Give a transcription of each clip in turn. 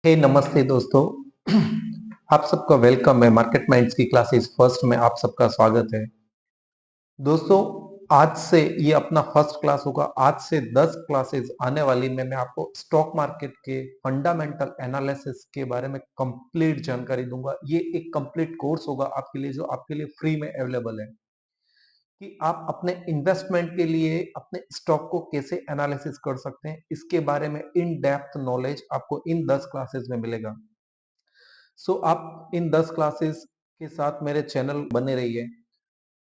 नमस्ते दोस्तों। आप सबका वेलकम है मार्केट माइंड्स की क्लासेस फर्स्ट में आप सबका स्वागत है। दोस्तों, आज से ये अपना फर्स्ट क्लास होगा। आज से 10 क्लासेस आने वाली में मैं आपको स्टॉक मार्केट के फंडामेंटल एनालिसिस के बारे में कंप्लीट जानकारी दूंगा। ये एक कंप्लीट कोर्स होगा आपके लिए, जो आपके लिए फ्री में अवेलेबल है कि आप अपने इन्वेस्टमेंट के लिए अपने स्टॉक को कैसे एनालिसिस कर सकते हैं। इसके बारे में इन डेप्थ नॉलेज आपको इन 10 क्लासेस में मिलेगा। आप इन 10 क्लासेस के साथ मेरे चैनल बने रहिए,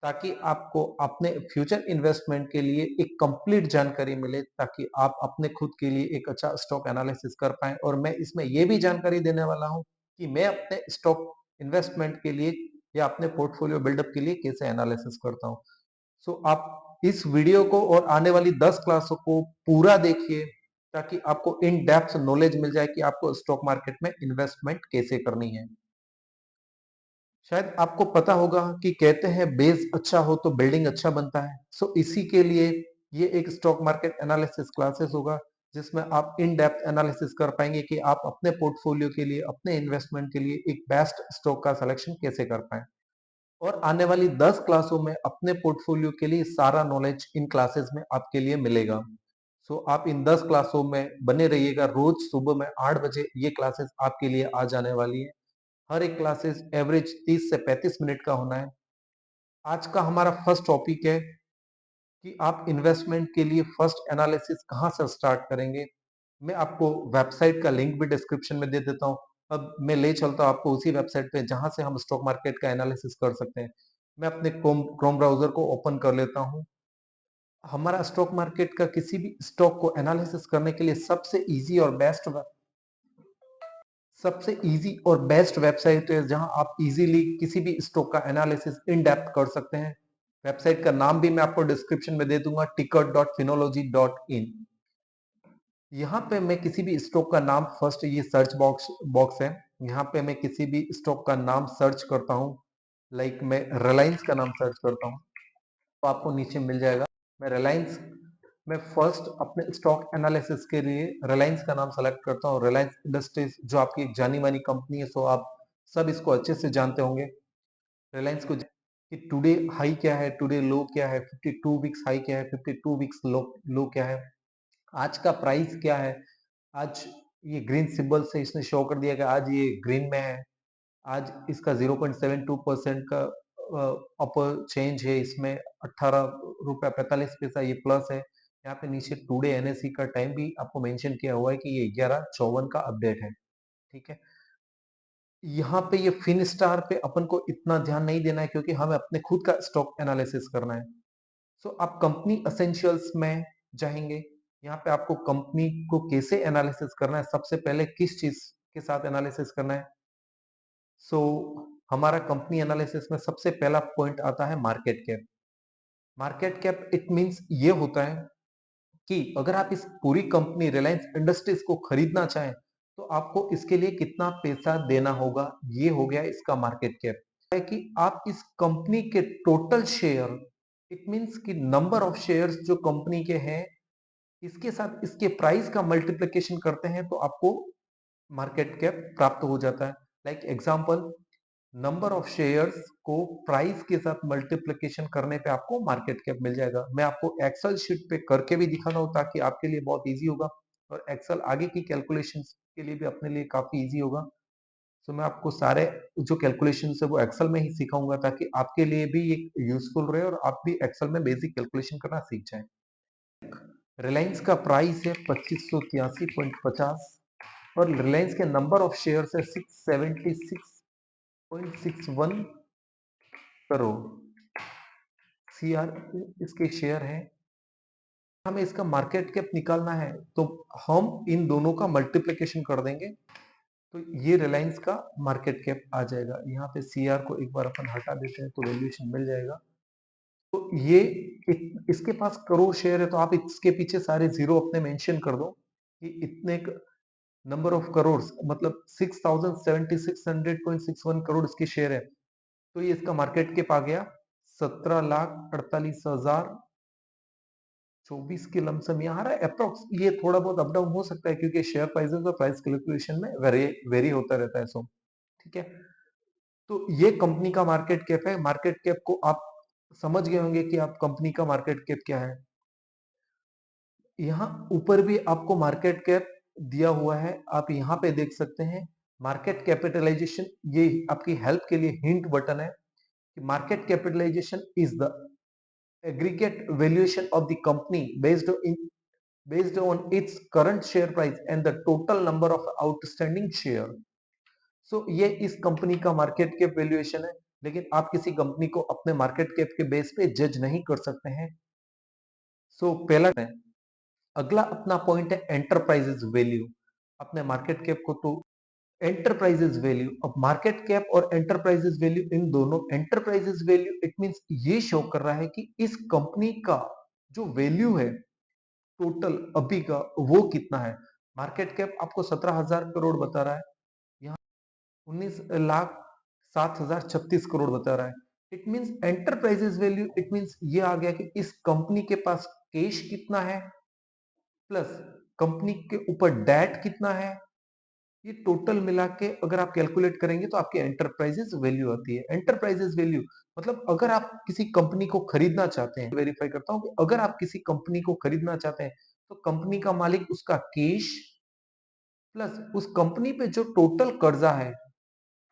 ताकि आपको अपने फ्यूचर इन्वेस्टमेंट के लिए एक कंप्लीट जानकारी मिले, ताकि आप अपने खुद के लिए एक अच्छा स्टॉक एनालिसिस कर पाएं। और मैं इसमें ये भी जानकारी देने वाला हूं कि मैं अपने स्टॉक इन्वेस्टमेंट के लिए या अपने पोर्टफोलियो बिल्डअप के लिए कैसे एनालिसिस करता हूं। आप इस वीडियो को और आने वाली 10 क्लासों को पूरा देखिए, ताकि आपको इन डेप्थ नॉलेज मिल जाए कि आपको स्टॉक मार्केट में इन्वेस्टमेंट कैसे करनी है। शायद आपको पता होगा कि कहते हैं बेस अच्छा हो तो बिल्डिंग अच्छा बनता है। इसी के लिए ये एक स्टॉक मार्केट एनालिसिस क्लासेस होगा, जिसमें आप इन डेप्थ एनालिसिस कर पाएंगे कि आप अपने पोर्टफोलियो के लिए, अपने इन्वेस्टमेंट के लिए एक बेस्ट स्टॉक का सिलेक्शन कैसे कर पाए। और आने वाली 10 क्लासों में अपने पोर्टफोलियो के लिए सारा नॉलेज इन क्लासेस में आपके लिए मिलेगा। आप इन 10 क्लासों में बने रहिएगा। रोज सुबह में 8 बजे ये क्लासेस आपके लिए आ जाने वाली है। हर एक क्लासेस एवरेज 30 से 35 मिनट का होना है। आज का हमारा फर्स्ट टॉपिक है कि आप इन्वेस्टमेंट के लिए फर्स्ट एनालिसिस कहां से स्टार्ट करेंगे। मैं आपको वेबसाइट का लिंक भी डिस्क्रिप्शन में दे देता हूं। अब मैं ले चलता हूं आपको उसी वेबसाइट पे, जहां से हम स्टॉक मार्केट का एनालिसिस कर सकते हैं। मैं अपने क्रोम ब्राउजर को ओपन कर लेता हूं। हमारा स्टॉक मार्केट का किसी भी स्टॉक को एनालिसिस करने के लिए सबसे इजी और बेस्ट वेबसाइट है, जहां आप इजीली किसी भी स्टॉक का एनालिसिस इन डेप्थ कर सकते हैं। वेबसाइट का नाम भी मैं आपको डिस्क्रिप्शन में दे दूंगा, ticker.finology.in। यहाँ पे मैं किसी भी स्टॉक का नाम, फर्स्ट ये सर्च बॉक्स बॉक्स है, यहाँ पे मैं किसी भी स्टॉक का नाम सर्च करता हूँ। लाइक मैं रिलायंस का नाम सर्च करता हूँ, तो आपको नीचे मिल जाएगा। मैं रिलायंस मैं फर्स्ट अपने स्टॉक एनालिसिस के लिए रिलायंस का नाम सेलेक्ट करता हूँ। रिलायंस इंडस्ट्रीज जो आपकी एक जानी मानी कंपनी है, आप सब इसको अच्छे से जानते होंगे। रिलायंस को कि टुडे हाई क्या है, टुडे लो क्या है, 52 वीक्स हाई क्या है, 52 वीक्स लो क्या है, आज का प्राइस क्या है। आज ये ग्रीन सिंबल से इसने शो कर दिया कि आज ये ग्रीन में है। आज इसका 0.72% का अपर चेंज है, इसमें 18 रुपया 45 पैसा ये प्लस है। यहाँ पे नीचे टुडे एनएसई का टाइम भी आपको मेंशन किया हुआ है कि ये 11:54 का अपडेट है। ठीक है, यहाँ पे ये फिन स्टार पे अपन को इतना ध्यान नहीं देना है, क्योंकि हमें अपने खुद का स्टॉक एनालिसिस करना है। आप कंपनी असेंशियल्स में जाएंगे। यहाँ पे आपको कंपनी को कैसे एनालिसिस करना है, सबसे पहले किस चीज के साथ एनालिसिस करना है। सो हमारा कंपनी एनालिसिस में सबसे पहला पॉइंट आता है market cap. Market cap it means ये होता है कि अगर आप इस पूरी कंपनी रिलायंस इंडस्ट्रीज को खरीदना चाहें, तो आपको इसके लिए कितना पैसा देना होगा। ये हो गया इसका मार्केट कैप। है कि आप इस कंपनी के टोटल शेयर, इट मींस कि नंबर ऑफ शेयर्स जो कंपनी के हैं, इसके साथ इसके प्राइस का मल्टीप्लिकेशन करते हैं, तो आपको मार्केट कैप प्राप्त हो जाता है। Like example, number of shares को प्राइस के साथ मल्टीप्लिकेशन करने पे आपको मार्केट कैप मिल जाएगा। मैं आपको एक्सेल शीट पे करके भी दिखा रहा हूँ, ताकि आपके लिए बहुत इजी होगा, और एक्सेल आगे की कैलकुलेशंस के लिए भी अपने लिए काफी इजी होगा। मैं आपको सारे जो कैलकुलेशन है वो एक्सेल में ही सिखाऊंगा, ताकि आपके लिए भी एक यूजफुल रहे और आप भी एक्सेल में बेसिक कैलकुलेशन करना सीख जाएं। रिलायंस का प्राइस है 2583.50, और रिलायंस के नंबर ऑफ शेयर है 676.61 करोड़। सीआर इसके शेयर हैं। हमें इसका मार्केट कैप निकालना है, तो हम इन दोनों का मल्टीप्लिकेशन कर देंगे, तो ये रिलायंस का मार्केट कैप आ जाएगा। यहाँ पे सीआर को एक बार अपन हटा देते हैं, तो वैल्यूएशन मिल जाएगा। तो ये इसके पास करोड़ शेयर है, तो आप इसके पीछे सारे जीरो अपने मेंशन कर दो कि इतने नंबर ऑफ करोड़, मतलब 6076.61 करोड़ इसके शेयर है। तो ये इसका मार्केट कैप आ गया 17,48,000 24 की लमसम यहाँ आ रहा है अप्रोक्स। ये थोड़ा बहुत अप डाउन हो सकता है क्योंकि शेयर प्राइसेस और प्राइस कैलकुलेशन में वेरी होता रहता है। सो ठीक है, तो ये कंपनी का मार्केट कैप है। मार्केट कैप को आप समझ गए होंगे कि आप कंपनी का मार्केट कैप क्या है। यहाँ ऊपर भी आपको मार्केट कैप दिया हुआ है, आप यहाँ पे देख सकते हैं मार्केट कैपिटलाइजेशन। ये आपकी हेल्प के लिए हिंट बटन है कि market capitalization is the aggregate valuation of the company based on its current share price and the total number of outstanding share. So ये इस कंपनी का मार्केट कैप वैल्यूएशन है, लेकिन आप किसी कंपनी को अपने मार्केट कैप के बेस पे जज नहीं कर सकते हैं। सो पहला है, अगला अपना पॉइंट है एंटरप्राइजेज वैल्यू। अपने मार्केट कैप को तो एंटरप्राइजेज वैल्यू, अब मार्केट कैप और एंटरप्राइजेज वैल्यू, इन दोनों एंटरप्राइजेज वैल्यू इट मींस ये शो कर रहा है कि इस कंपनी का जो वैल्यू है टोटल अभी का वो कितना है। मार्केट कैप आपको 17,000 करोड़ बता रहा है, यहाँ 19,07,036 करोड़ बता रहा है। It means enterprises value it means ये आ गया कि इस कंपनी के पास कैश कितना है प्लस कंपनी के ऊपर डेट कितना है। ये टोटल मिला के अगर आप कैलकुलेट करेंगे तो आपकी एंटरप्राइजेज वैल्यू आती है। एंटरप्राइजेज वैल्यू मतलब अगर आप किसी कंपनी को खरीदना चाहते हैं, वेरीफाई करता हूं कि अगर आप किसी कंपनी को खरीदना चाहते हैं तो कंपनी का मालिक उसका कैश प्लस उस कंपनी पे जो टोटल कर्जा है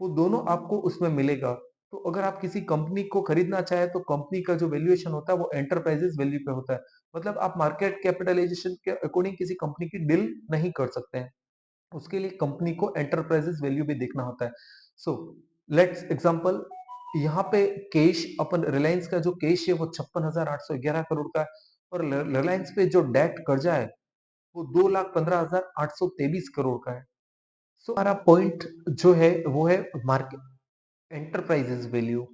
वो दोनों आपको उसमें मिलेगा। तो अगर आप किसी कंपनी को खरीदना चाहे तो कंपनी का जो वैल्यूएशन होता है वो एंटरप्राइजेज वैल्यू पे होता है। मतलब आप मार्केट कैपिटलाइजेशन के अकॉर्डिंग किसी कंपनी की डील नहीं कर सकते हैं, उसके लिए कंपनी को एंटरप्राइजेस वैल्यू भी देखना होता है। सो लेट्स एग्जांपल, यहाँ पे कैश अपन रिलायंस का जो कैश है वो 56,811 करोड़ का है और रिलायंस पे जो डेट कर्जा है वो 2,15,823 करोड़ का है। सो हमारा पॉइंट जो है वो है मार्केट एंटरप्राइजेस वैल्यू।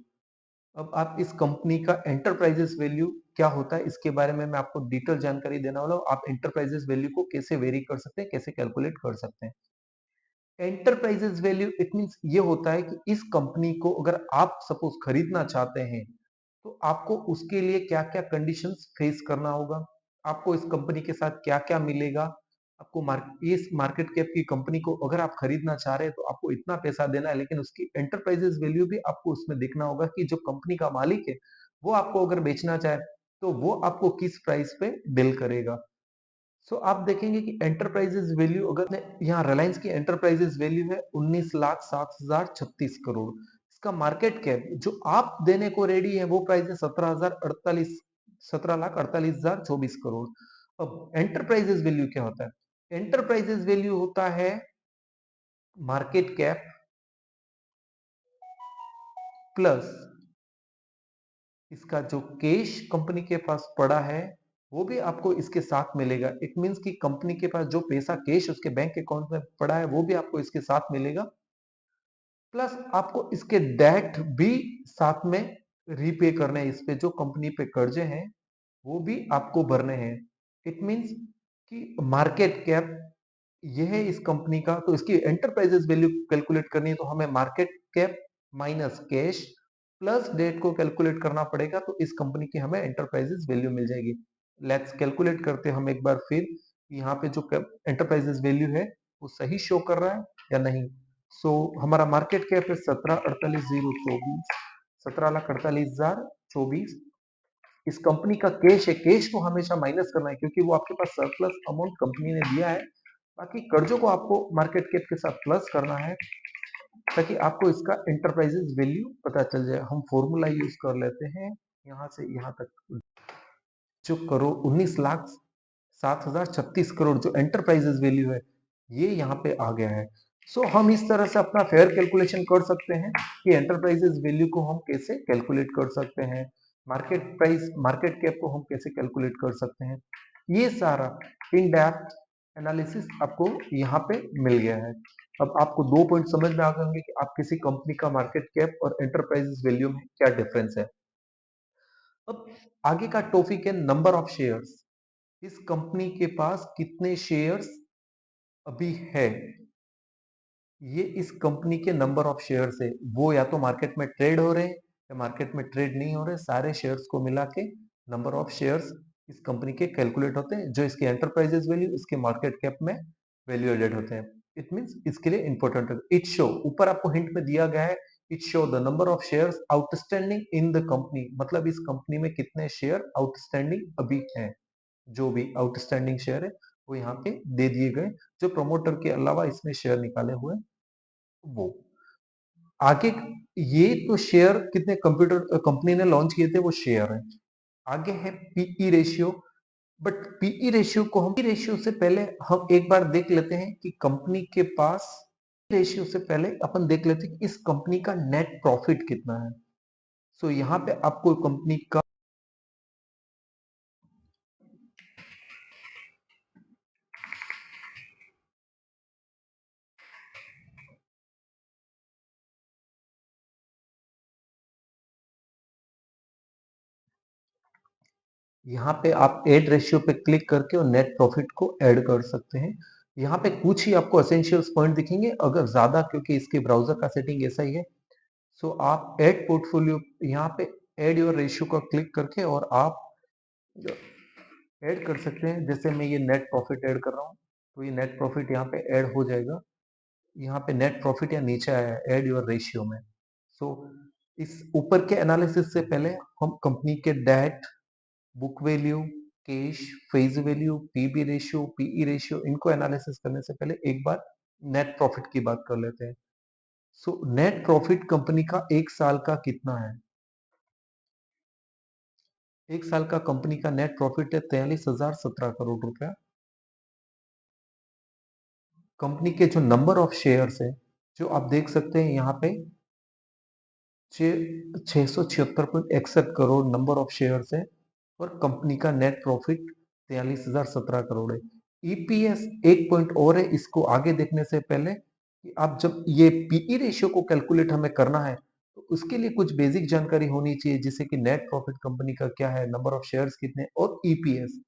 अब आप इस कंपनी का एंटरप्राइजेस वैल्यू क्या होता है इसके बारे में मैं आपको डिटेल जानकारी देने वाला हूँ। आप एंटरप्राइजेस वैल्यू को कैसे वेरी कर सकते हैं, कैसे कैलकुलेट कर सकते हैं। एंटरप्राइजेस वैल्यू इट मींस ये होता है कि इस कंपनी को अगर आप सपोज खरीदना चाहते हैं तो आपको उसके लिए क्या क्या कंडीशंस फेस करना होगा, आपको इस कंपनी के साथ क्या क्या मिलेगा। आपको इस मार्केट कैप की कंपनी को अगर आप खरीदना चाह रहे हैं तो आपको इतना पैसा देना है, लेकिन उसकी एंटरप्राइजेस वैल्यू भी आपको उसमें देखना होगा कि जो कंपनी का मालिक है वो आपको अगर बेचना चाहे तो वो आपको किस प्राइस पे डील करेगा। सो आप देखेंगे कि एंटरप्राइजेज वैल्यू अगर यहाँ रिलायंस की एंटरप्राइजेज वैल्यू है 19,07,036 करोड़। इसका मार्केट कैप जो आप देने को रेडी है वो प्राइस है 17,48,24 करोड़। अब एंटरप्राइजेज वैल्यू क्या होता है? एंटरप्राइजेज वैल्यू होता है मार्केट कैप प्लस इसका जो कैश कंपनी के पास पड़ा है वो भी आपको इसके साथ मिलेगा। इट मींस कि कंपनी के पास जो पैसा कैश उसके बैंक अकाउंट में पड़ा है वो भी आपको इसके साथ मिलेगा, प्लस आपको इसके डेट भी साथ में रीपे करने हैं। इस पे जो कंपनी पे कर्जे हैं वो भी आपको भरने हैं। इट मींस कि मार्केट कैप ये है इस कंपनी का, तो इसकी एंटरप्राइजेस वैल्यू कैलकुलेट करनी है तो हमें market cap minus cash plus debt को कैलकुलेट करना पड़ेगा, तो इस कंपनी की हमें एंटरप्राइजेस वैल्यू मिल जाएगी। लेट्स कैलकुलेट करते हैं हम एक बार फिर यहाँ पे जो एंटरप्राइजेस वैल्यू है वो सही शो कर रहा है या नहीं। सो हमारा मार्केट कैप है 17,48,024, 17,48,024। इस कंपनी का कैश है, कैश को हमेशा माइनस करना है क्योंकि वो आपके पास सरप्लस अमाउंट कंपनी ने दिया है। बाकी कर्जों को आपको मार्केट कैप के साथ प्लस करना है ताकि आपको इसका एंटरप्राइजेस वैल्यू पता चल जाए। हम फॉर्मूला यूज कर लेते हैं यहाँ से यहाँ तक। जो करोड़ 19,07,036 करोड़ जो एंटरप्राइजेस वैल्यू है ये यहाँ पे आ गया है। सो हम इस तरह से अपना फेयर कैलकुलेशन कर सकते हैं कि एंटरप्राइजेस वैल्यू को हम कैसे कैलकुलेट कर सकते हैं, मार्केट प्राइस मार्केट कैप को हम कैसे कैलकुलेट कर सकते हैं। ये सारा इन डेप्थ एनालिसिस आपको यहाँ पे मिल गया है। अब आपको दो पॉइंट समझ में आ गए होंगे कि आप किसी कंपनी का मार्केट कैप और एंटरप्राइजेस वैल्यू में क्या डिफरेंस है। अब आगे का टॉपिक है नंबर ऑफ शेयर्स। इस कंपनी के पास कितने शेयर्स अभी है, ये इस कंपनी के नंबर ऑफ शेयर्स है। वो या तो मार्केट में ट्रेड हो रहे हैं या मार्केट में ट्रेड नहीं हो रहे, सारे शेयर्स को मिला के नंबर ऑफ शेयर्स इस कंपनी के कैलकुलेट होते हैं, जो इसके एंटरप्राइजेस वैल्यू इसके मार्केट कैप में वैल्यू एडेड होते हैं। इट मींस इसके लिए इंपॉर्टेंट है। इट शो, ऊपर आपको हिंट में दिया गया है, it show the number of shares outstanding in the company, मतलब इस कंपनी में कितने शेयर आउटस्टैंडिंग अभी हैं। जो भी आउटस्टैंडिंग शेयर है वो यहाँ पे दे दिए गए, जो प्रमोटर के अलावा इसमें शेयर निकाले हुए वो। आगे ये तो शेयर कितने कंप्यूटर कंपनी ने लॉन्च किए थे वो शेयर है। आगे है PE ratio, but PE ratio को हम रेशियो से पहले हम एक बार देख लेते हैं कि कंपनी के पास रेशियो से पहले अपन देख लेते हैं कि इस कंपनी का नेट प्रॉफिट कितना है। सो यहाँ पे आपको कंपनी का यहाँ पे आप ऐड रेशियो पे क्लिक करके और नेट प्रॉफिट को ऐड कर सकते हैं। यहाँ पे कुछ ही आपको एसेंशियल्स पॉइंट दिखेंगे, अगर ज्यादा, क्योंकि इसके ब्राउजर का सेटिंग ऐसा ही है। सो आप ऐड पोर्टफोलियो, यहाँ पे ऐड योर रेशियो का क्लिक करके और आप ऐड कर सकते हैं। जैसे मैं ये नेट प्रॉफिट ऐड कर रहा हूँ, तो ये नेट प्रॉफिट यहाँ पे ऐड हो जाएगा। यहाँ पे नेट प्रॉफिट या नीचे आया है ऐड योर रेशियो में। सो इस ऊपर के एनालिसिस से पहले हम कंपनी के debt, book value, cash, face value, PB ratio, PE ratio, इनको एनालिसिस करने से पहले एक बार नेट प्रॉफिट की बात कर लेते हैं। सो नेट प्रॉफिट कंपनी का एक साल का कितना है? एक साल का कंपनी का नेट प्रॉफिट है 43,017 करोड़ रुपया। कंपनी के जो नंबर ऑफ शेयर्स है, जो आप देख सकते हैं यहाँ पे 676.61 करोड़ नंबर ऑफ शेयर्स है, और कंपनी का नेट प्रॉफिट 43,017 करोड़ है। ईपीएस एक पॉइंट और है, इसको आगे देखने से पहले कि आप जब ये पीई रेशियो को कैलकुलेट हमें करना है, तो उसके लिए कुछ बेसिक जानकारी होनी चाहिए, जिससे कि नेट प्रॉफिट कंपनी का क्या है, नंबर ऑफ शेयर्स कितने, और ईपीएस।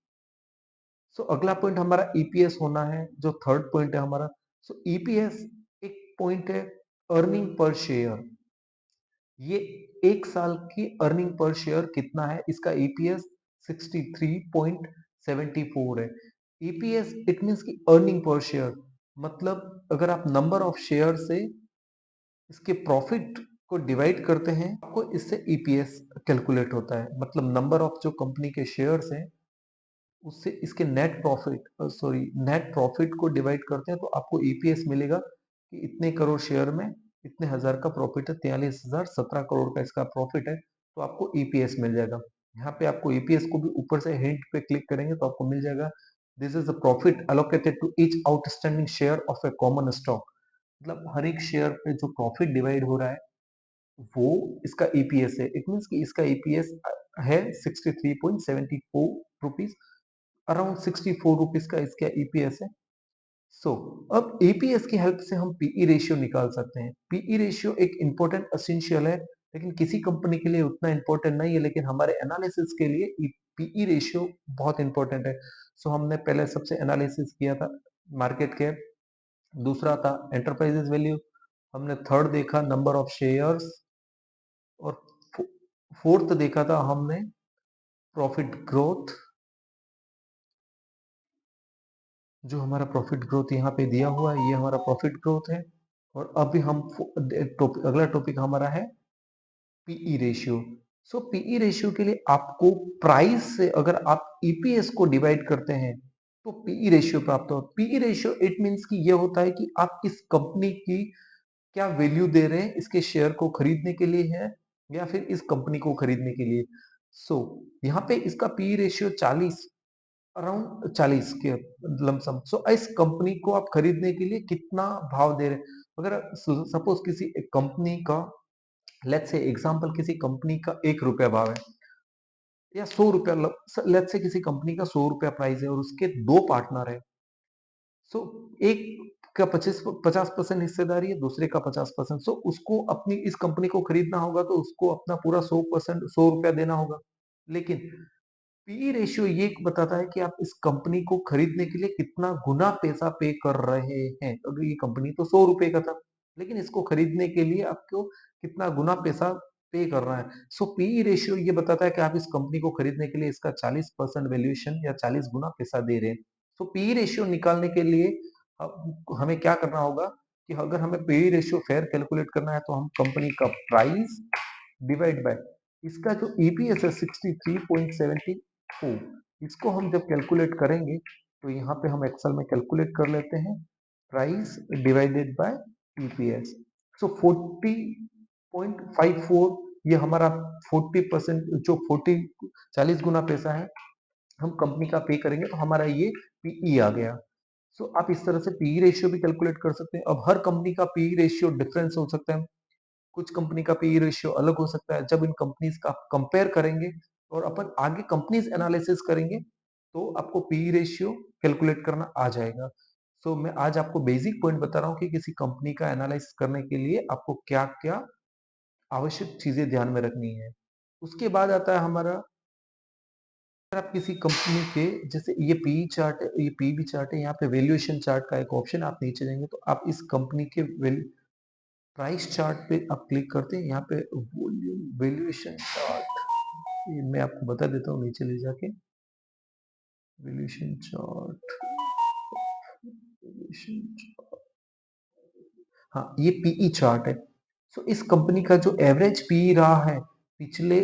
सो अगला पॉइंट हमारा ईपीएस होना है, जो थर्ड पॉइंट है हमारा। सो ईपीएस एक पॉइंट है, अर्निंग पर शेयर। ये एक साल की अर्निंग पर शेयर कितना है, इसका ईपीएस 63.74 है। ईपीएस इट मींस की अर्निंग पर शेयर, मतलब अगर आप नंबर ऑफ शेयर से इसके प्रॉफिट को डिवाइड करते हैं, आपको इससे ईपीएस कैलकुलेट होता है। मतलब नंबर ऑफ जो कंपनी के शेयर्स हैं उससे इसके net profit, sorry, net profit को डिवाइड करते हैं, तो आपको ईपीएस मिलेगा कि इतने करोड़ शेयर में इतने हजार का प्रॉफिट है, 43,017 करोड़ का इसका प्रॉफिट है, तो आपको ईपीएस मिल जाएगा। यहाँ पे आपको ईपीएस को भी ऊपर से हिंट पे क्लिक करेंगे तो आपको मिल जाएगा, this is the profit allocated to each outstanding share of a common stock. मतलब हर एक शेयर पे जो प्रॉफिट डिवाइड हो रहा है वो इसका ईपीएस है। इट मीन्स कि इसका ईपीएस है 63.74 रुपीज, अराउंड 64 रुपीज का इसका ईपीएस है। सो अब ईपीएस की हेल्प से हम पीई रेशियो निकाल सकते हैं। पीई रेशियो एक इंपॉर्टेंट एसेंशियल है, लेकिन किसी कंपनी के लिए उतना इंपॉर्टेंट नहीं है, लेकिन हमारे एनालिसिस के लिए पीई रेशियो बहुत इंपॉर्टेंट है। सो हमने पहले सबसे एनालिसिस किया था मार्केट कैप, दूसरा था एंटरप्राइजेस वैल्यू, हमने थर्ड देखा नंबर ऑफ शेयर्स, और फोर्थ देखा था हमने प्रॉफिट ग्रोथ। जो हमारा प्रॉफिट ग्रोथ यहाँ पे दिया हुआ है, ये हमारा प्रॉफिट ग्रोथ है। और अभी हम अगला टॉपिक हमारा है पीई रेशियो। सो पीई रेशियो के लिए आपको प्राइस से अगर आप ईपीएस को डिवाइड करते हैं तो पीई रेशियो प्राप्त हो। पीई रेशियो इट मींस कि ये होता है कि आप इस कंपनी की क्या वैल्यू दे रहे हैं, इसके शेयर को खरीदने के लिए है या फिर इस कंपनी को खरीदने के लिए। सो यहाँ पे इसका पीई रेशियो 40, अराउंड 40 के लमसम। सो इस कंपनी को आप खरीदने के लिए कितना भाव दे रहे हैं। अगर सपोज किसी कंपनी का, लेट्स से एग्जांपल, किसी कंपनी का 1 रुपया भाव है या 100 रुपया, लेट्स से किसी कंपनी का 100 रुपया प्राइस है और उसके दो पार्टनर है। सो एक का 50% हिस्सेदारी है, दूसरे का 50%। सो उसको अपनी इस कंपनी को खरीदना होगा तो उसको अपना पूरा 100%, 100 रुपया देना होगा। लेकिन पीई रेशियो ये बताता है कि आप इस कंपनी को खरीदने के लिए कितना गुना पैसा पे कर रहे हैं। अगर ये कंपनी तो 100 रुपए का था, लेकिन इसको खरीदने के लिए आपको कितना गुना पैसा पे करना है। सो पीई रेशियो ये बताता है कि आप इस कंपनी को खरीदने के लिए इसका 40% वैल्यूएशन या 40 गुना पैसा दे रहे हैं। सो पीई रेशियो निकालने के लिए हमें क्या करना होगा कि अगर हमें पीई रेशियो फेयर कैलकुलेट करना है तो हम कंपनी का प्राइस डिवाइड बाय इसका जो ईपीएस है 63.74, इसको हम जब कैलकुलेट करेंगे तो यहाँ पे हम एक्सेल में कैलकुलेट कर लेते हैं प्राइस डिवाइडेड बाय ईपीएस। सो 40.54 ये हमारा 40% जो 40 गुना पैसा है हम कंपनी का पे करेंगे तो हमारा ये पीई आ गया। सो आप इस तरह से पीई रेशियो भी कैलकुलेट कर सकते हैं। अब हर कंपनी का पीई रेशियो डिफरेंस हो सकता है, कुछ कंपनी का पीई रेशियो अलग हो सकता है। जब इन कंपनीज का आप कंपेयर करेंगे और अपन आगे कंपनीज एनालिसिस करेंगे तो आपको पीई रेशियो कैलकुलेट करना आ जाएगा। सो मैं आज आपको बेसिक पॉइंट बता रहा हूँ कि किसी कंपनी का एनालिसिस करने के लिए आपको क्या क्या आवश्यक चीजें ध्यान में रखनी है। उसके बाद आता है हमारा, अगर आप किसी कंपनी के जैसे ये पीई चार्ट है, ये पीबी चार्ट है, यहाँ पे वैल्यूएशन चार्ट का एक ऑप्शन आप नीचे जाएंगे तो आप इस कंपनी के प्राइस चार्ट पे आप क्लिक करते हैं। यहाँ पे वॉल्यूम वैल्यूएशन चार्ट, ये मैं आपको बता देता हूँ नीचे ले जाके। वैल्यूएशन चार्ट, हाँ ये पीई चार्ट है। सो इस कंपनी का जो एवरेज पीई रहा है पिछले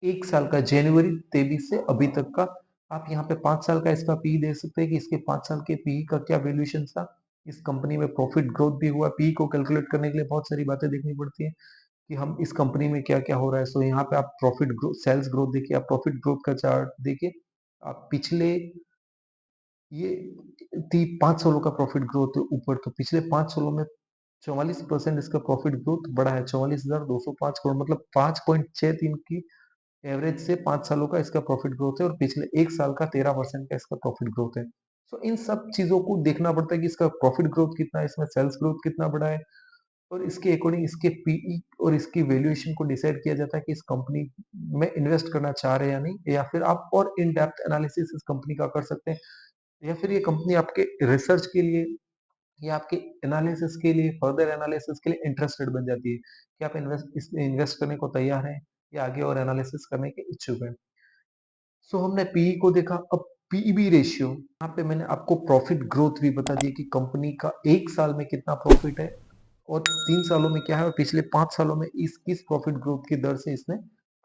एक साल का, जनवरी 23 से अभी तक का, आप यहाँ पे 5 साल का इसका पीई देख सकते हैं कि इसके 5 साल के पीई का क्या वैल्यूएशन था। इस कंपनी में प्रॉफिट ग्रोथ भी हुआ। पीई को कैलकुलेट करने के लिए बहुत सारी बातें देखनी पड़ती है कि हम इस कंपनी में क्या क्या हो रहा है। सो यहाँ पे आप प्रॉफिट ग्रोथ, सेल्स ग्रोथ देखिए, आप प्रॉफिट ग्रोथ का चार्ट देखिए, आप पिछले ये 5 सालों का प्रॉफिट ग्रोथ ऊपर, तो पिछले 5 सालों में 44% इसका प्रॉफिट ग्रोथ बढ़ा है। 44,205 करोड़, मतलब 5.63 की एवरेज से 5 सालों का इसका प्रॉफिट ग्रोथ है और पिछले एक साल का 13% का इसका प्रॉफिट ग्रोथ है। सो इन सब चीजों को देखना पड़ता है कि इसका प्रॉफिट ग्रोथ कितना है, इसमें सेल्स ग्रोथ कितना बढ़ा है, और इसके अकॉर्डिंग इसके पीई और इसकी वैल्यूएशन को डिसाइड किया जाता है कि इस कंपनी में इन्वेस्ट करना चाह रहे हैं या नहीं, या फिर आप और इन डेप्थ एनालिसिस इस कंपनी का कर सकते हैं, या फिर ये कंपनी आपके रिसर्च के लिए या आपके एनालिसिस के लिए, फर्दर एनालिसिस के लिए इंटरेस्टेड बन जाती है कि आप इसमें इन्वेस्ट करने को तैयार हैं या आगे और एनालिसिस करने के इच्छुक हैं। सो हमने पीई को देखा। अब पीईबी रेशियो, यहाँ पे मैंने आपको प्रॉफिट ग्रोथ भी बता दिया कि कंपनी का एक साल में कितना प्रॉफिट है और 3 सालों में क्या है, और पिछले 5 सालों में इस किस प्रॉफिट ग्रोथ की दर से इसने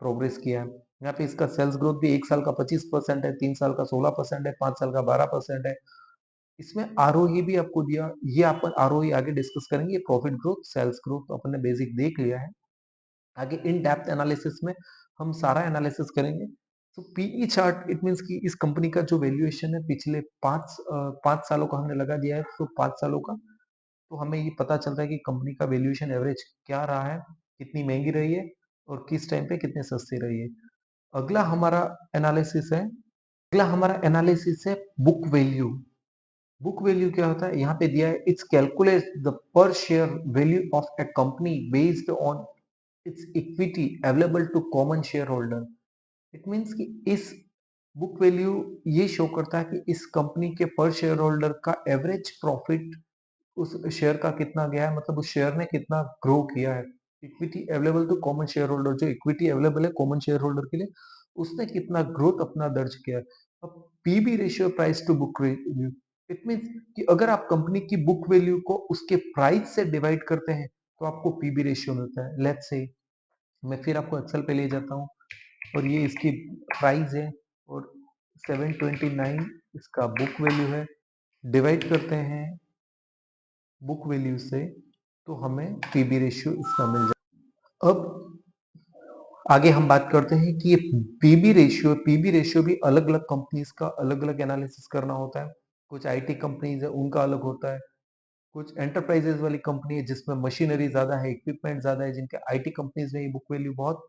प्रोग्रेस किया है। यहाँ पे इसका सेल्स ग्रोथ भी एक साल का 25% है, 3 साल का 16% है, 5 साल का 12% है। इसमें आरओई भी आपको दिया, ये अपन आरओई आगे डिस्कस करेंगे। प्रॉफिट ग्रोथ, सेल्स ग्रोथ तो अपन ने बेसिक देख लिया है। आगे इन डेप्थ एनालिसिस में हम सारा एनालिसिस करेंगे। तो पीई चार्ट इट मींस कि इस कंपनी का जो वैल्यूएशन है पिछले 5 सालों का हमने लगा दिया है, तो 5 सालों का, तो हमें ये पता चलता है कि कंपनी का वैल्यूएशन एवरेज क्या रहा है, कितनी महंगी रही है और किस टाइम पे कितनी सस्ती रही है। अगला हमारा एनालिसिस है, अगला हमारा एनालिसिस है बुक वैल्यू। बुक वैल्यू क्या होता है, यहाँ पे दिया है, it's calculate the per share value of a company based on its equity available to common share holder. It means कि इस बुक वैल्यू ये शो करता है कि इस कंपनी के पर शेयर होल्डर का एवरेज प्रॉफिट उस शेयर का कितना गया है, मतलब उस शेयर ने कितना ग्रो किया है। Equity available to common share holder, जो इक्विटी अवेलेबल है कॉमन शेयर होल्डर के लिए, उसने कितना ग्रोथ अपना दर्ज किया है। अब PB ratio, price to book value, it means कि अगर आप कंपनी की बुक वैल्यू को उसके प्राइस से डिवाइड करते हैं तो आपको पीबी रेशियो मिलता है। लेट्स से मैं फिर आपको एक्सेल पे ले जाता हूँ और ये इसकी प्राइस है और 729 इसका बुक वैल्यू है, डिवाइड करते हैं बुक वैल्यू से तो हमें पीबी रेशियो इसका मिल जाए। अब आगे हम बात करते हैं कि ये पीबी रेशियो भी अलग अलग कंपनीज का अलग अलग एनालिसिस करना होता है। कुछ आईटी कंपनीज है उनका अलग होता है, कुछ एंटरप्राइजेस वाली कंपनी है जिसमें मशीनरी ज्यादा है, इक्विपमेंट ज्यादा है, जिनके आईटी कंपनीज में ये बुक वैल्यू बहुत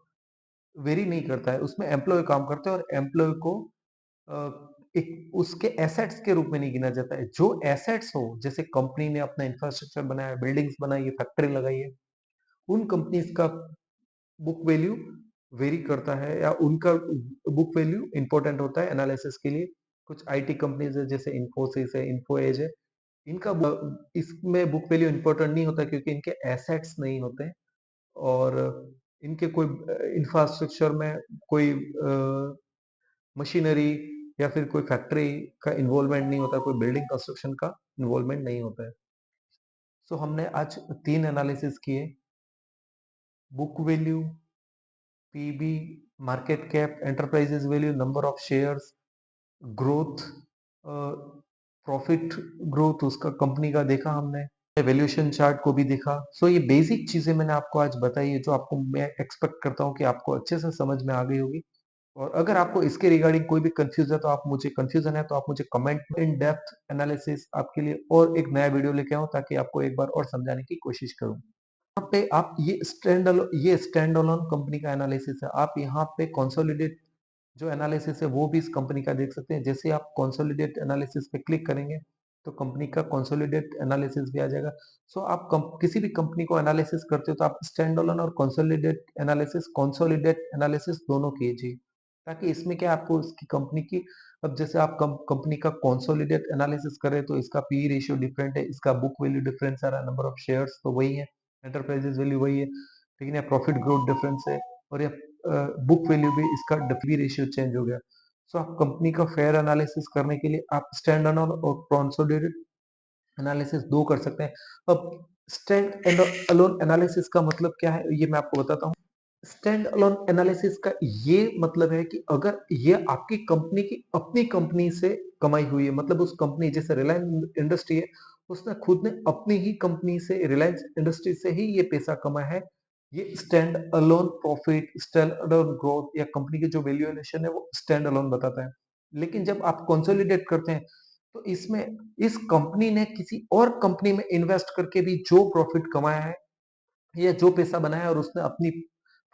वेरी नहीं करता है, उसमें एम्प्लॉय काम करते हैं और एम्प्लॉय को एक उसके एसेट्स के रूप में नहीं गिना जाता है। जो एसेट्स हो, जैसे कंपनी ने अपना इंफ्रास्ट्रक्चर बनाया, बिल्डिंग्स बनाई है, फैक्ट्री लगाई है, उन कंपनीज का बुक वैल्यू वेरी करता है या उनका बुक वैल्यू इंपॉर्टेंट होता है एनालिसिस के लिए। कुछ आईटी कंपनीज है जैसे इन्फोसिस है, इन्फो एज है, इनका इसमें बुक वैल्यू इंपॉर्टेंट नहीं होता क्योंकि इनके एसेट्स नहीं होते और इनके कोई इंफ्रास्ट्रक्चर में कोई मशीनरी या फिर कोई फैक्ट्री का इन्वॉल्वमेंट नहीं होता, कोई बिल्डिंग कंस्ट्रक्शन का इन्वॉल्वमेंट नहीं होता है। सो हमने आज 3 एनालिसिस किए, book value, PB, market cap, enterprises value, number of shares, growth, profit growth उसका कंपनी का देखा हमने, वैल्यूएशन चार्ट को भी देखा। सो ये बेसिक चीजें मैंने आपको आज बताई है जो आपको मैं एक्सपेक्ट करता हूँ कि आपको अच्छे से समझ में आ गई होगी। और अगर आपको इसके रिगार्डिंग कोई भी कंफ्यूजन है तो आप मुझे कमेंट में इन डेप्थ एनालिसिस आपके लिए और एक नया वीडियो लेके आऊं ताकि आपको एक बार और समझाने की कोशिश करूं। यहाँ पे आप ये स्टैंड अलोन कंपनी का एनालिसिस है। आप यहाँ पे कंसोलिडेट जो एनालिसिस है वो भी इस कंपनी का देख सकते हैं। जैसे आप कंसोलिडेट एनालिसिस पे क्लिक करेंगे तो कंपनी का कंसोलिडेट एनालिसिस भी आ जाएगा। सो आप किसी भी कंपनी को एनालिसिस करते हो तो आप स्टैंड अलोन और कंसोलिडेट एनालिसिस दोनों कीजिए, ताकि इसमें क्या आपको उसकी कंपनी की, अब जैसे आप कंपनी का कंसोलिडेट एनालिसिस करें तो इसका पी रेशियो डिफरेंट है, इसका बुक वैल्यू डिफरेंस आ रहा है, नंबर ऑफ शेयर्स तो वही है, एंटरप्राइजेस वैल्यू वही है, लेकिन यह प्रॉफिट ग्रोथ डिफरेंस है और यह बुक वैल्यू भी इसका डिफी रेशियो चेंज हो गया। सो आप कंपनी का फेयर एनालिसिस करने के लिए आप स्टैंड अलोन और कंसोलिडेटेड एनालिसिस दो कर सकते हैं। अब स्टैंड अलोन एनालिसिस का मतलब क्या है ये मैं आपको बताता हूँ। स्टैंड अलोन एनालिसिस का ये मतलब है कि अगर ये आपकी कंपनी की अपनी कंपनी से कमाई हुई है, मतलब उस कंपनी जैसे रिलायंस इंडस्ट्री है, उसने खुद ने अपनी ही कंपनी से, रिलायंस इंडस्ट्री से ही ये पैसा कमाया है। ये stand alone profit, stand alone growth या कंपनी की जो वैल्यूएशन है वो स्टैंड अलोन बताता है। लेकिन जब आप कंसोलिडेट करते हैं तो इसमें इस कंपनी ने किसी और कंपनी में इन्वेस्ट करके भी जो प्रॉफिट कमाया है या जो पैसा बनाया और उसने अपनी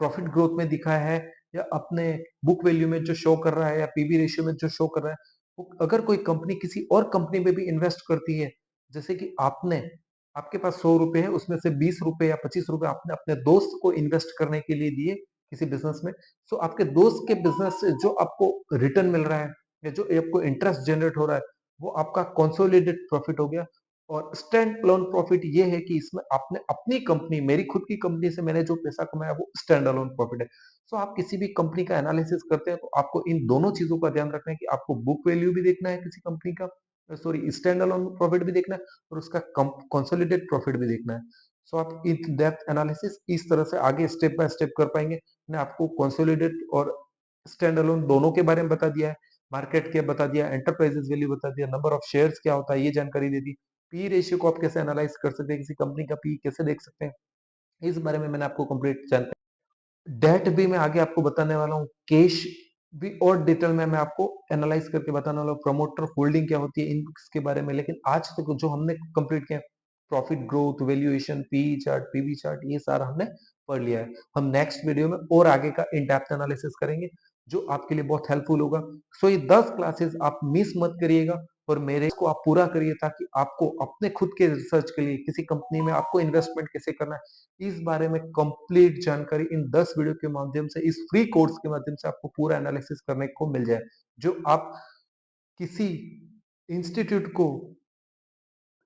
प्रॉफिट ग्रोथ में दिखाया है या अपने बुक वैल्यू में जो शो कर रहा है या पीबी रेशियो में जो शो कर रहा है, वो अगर कोई कंपनी किसी और कंपनी में भी इन्वेस्ट करती है, जैसे कि आपके पास 100 रुपए है, उसमें से 20 रुपए या 25 रुपए आपने अपने दोस्त को इन्वेस्ट करने के लिए दिए किसी बिजनेस में। सो आपके दोस्त के बिजनेस से जो आपको रिटर्न मिल रहा है या जो आपको इंटरेस्ट जनरेट हो रहा है वो आपका कंसोलिडेटेड प्रॉफिट हो गया। और स्टैंड अलोन प्रॉफिट ये है कि इसमें आपने अपनी कंपनी, मेरी खुद की कंपनी से मैंने जो पैसा कमाया वो स्टैंड अलोन प्रॉफिट है। सो आप किसी भी कंपनी का एनालिसिस करते हैं तो आपको इन दोनों चीजों का ध्यान रखना है कि आपको बुक वैल्यू भी देखना है किसी कंपनी का, सॉरी स्टैंड अलोन प्रॉफिट भी देखना है और उसका कंसोलिडेट प्रॉफिट भी देखना है। सो आप इन डेप्थ एनालिसिस इस तरह से आगे स्टेप बाय स्टेप कर पाएंगे। मैंने आपको कंसोलिडेट और स्टैंड अलोन दोनों के बारे में बता दिया है, मार्केट कैप बता दिया, एंटरप्राइजेस वैल्यू बता दिया, नंबर ऑफ शेयर्स क्या होता है ये जानकारी दे दी, पी रेशियो को आप कैसे एनालाइज कर सकते हैं, किसी कंपनी का पी कैसे देख सकते हैं, इस बारे में मैंने आपको कंप्लीट जानकारी। डेट भी मैं आगे आपको बताने वाला हूँ, कैश भी और डिटेल में मैं आपको एनालाइज करके बताने वाला हूँ, प्रमोटर होल्डिंग क्या होती है इनके बारे में। लेकिन आज तक जो हमने कंप्लीट किया, profit growth, valuation, P chart, PV chart, ये सारा हमने पढ़ लिया है। हम नेक्स्ट वीडियो में और आगे का इन डेप्थ एनालिसिस करेंगे जो आपके लिए बहुत हेल्पफुल होगा। सो ये 10 क्लासेस आप मिस मत करिएगा और मेरे को आप पूरा करिए ताकि आपको अपने खुद के रिसर्च के लिए किसी कंपनी में आपको इन्वेस्टमेंट कैसे करना है इस बारे में कंप्लीट जानकारी इन 10 वीडियो के माध्यम से, इस फ्री कोर्स के माध्यम से आपको पूरा एनालिसिस करने को मिल जाए, जो आप किसी इंस्टीट्यूट को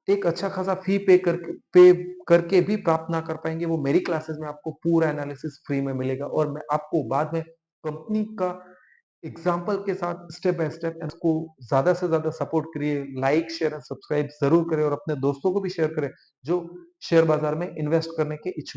एक अच्छा खासा फी पे करके भी प्राप्त ना कर पाएंगे। वो मेरी क्लासेस में आपको पूरा एनालिसिस फ्री में मिलेगा और मैं आपको बाद में कंपनी का एग्जाम्पल के साथ स्टेप बाय स्टेप इसको ज्यादा से ज्यादा सपोर्ट करिए, लाइक शेयर एंड सब्सक्राइब जरूर करें और अपने दोस्तों को भी शेयर करें जो शेयर बाजार में इन्वेस्ट करने के इच्छुक